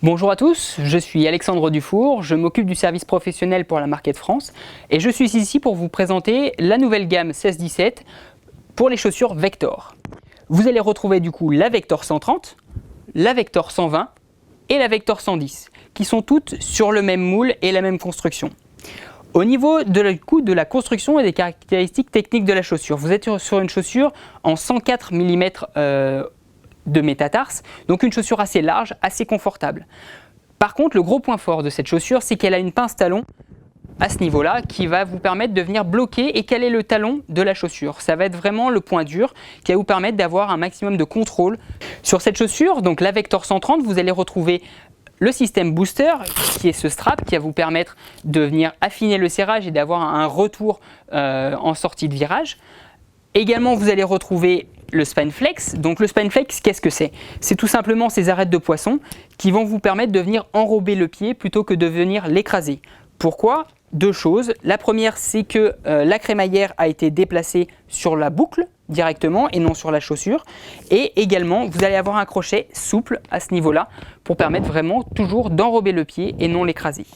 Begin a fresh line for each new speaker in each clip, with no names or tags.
Bonjour à tous, je suis Alexandre Dufour, je m'occupe du service professionnel pour la Market France et je suis ici pour vous présenter la nouvelle gamme 16-17 pour les chaussures Vector. Vous allez retrouver du coup la Vector 130, la Vector 120 et la Vector 110 qui sont toutes sur le même moule et la même construction. Au niveau de la construction et des caractéristiques techniques de la chaussure, vous êtes sur une chaussure en 104 mm de métatarse, donc une chaussure assez large, assez confortable. Par contre, le gros point fort de cette chaussure, c'est qu'elle a une pince talon à ce niveau-là qui va vous permettre de venir bloquer et caler le talon de la chaussure. Ça va être vraiment le point dur qui va vous permettre d'avoir un maximum de contrôle. Sur cette chaussure, donc la Vector 130, vous allez retrouver le système booster qui est ce strap qui va vous permettre de venir affiner le serrage et d'avoir un retour en sortie de virage. Également, vous allez retrouver le spine flex. Donc le spine flex, qu'est-ce que c'est? C'est tout simplement ces arêtes de poisson qui vont vous permettre de venir enrober le pied plutôt que de venir l'écraser. Pourquoi? Deux choses. La première, c'est que la crémaillère a été déplacée sur la boucle directement et non sur la chaussure. Et également, vous allez avoir un crochet souple à ce niveau-là pour permettre vraiment toujours d'enrober le pied et non l'écraser.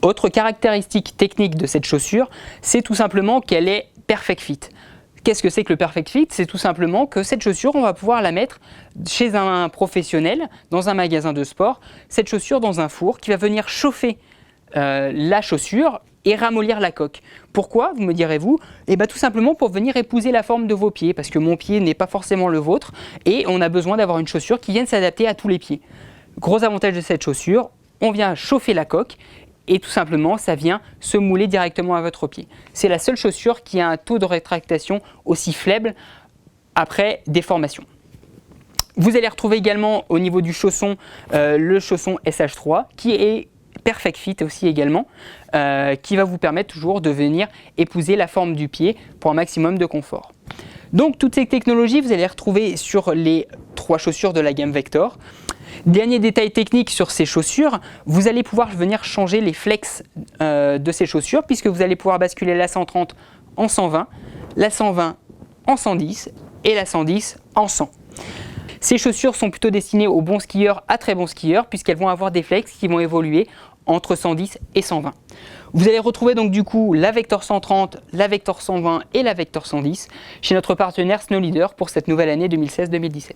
Autre caractéristique technique de cette chaussure, c'est tout simplement qu'elle est perfect fit. Qu'est-ce que c'est que le perfect fit? C'est tout simplement que cette chaussure, on va pouvoir la mettre chez un professionnel, dans un magasin de sport, cette chaussure dans un four qui va venir chauffer la chaussure et ramollir la coque. Pourquoi, vous me direz-vous? Eh bien tout simplement pour venir épouser la forme de vos pieds, parce que mon pied n'est pas forcément le vôtre et on a besoin d'avoir une chaussure qui vienne s'adapter à tous les pieds. Gros avantage de cette chaussure, on vient chauffer la coque et tout simplement ça vient se mouler directement à votre pied. C'est la seule chaussure qui a un taux de rétractation aussi faible après déformation. Vous allez retrouver également au niveau du chausson le chausson SH3 qui est perfect fit aussi également, qui va vous permettre toujours de venir épouser la forme du pied pour un maximum de confort. Donc toutes ces technologies, vous allez les retrouver sur les 3 chaussures de la gamme Vector. Dernier détail technique sur ces chaussures, vous allez pouvoir venir changer les flex de ces chaussures puisque vous allez pouvoir basculer la 130 en 120, la 120 en 110 et la 110 en 100. Ces chaussures sont plutôt destinées aux bons skieurs à très bons skieurs puisqu'elles vont avoir des flex qui vont évoluer entre 110 et 120. Vous allez retrouver donc du coup la Vector 130, la Vector 120 et la Vector 110 chez notre partenaire Snow Leader pour cette nouvelle année 2016-2017.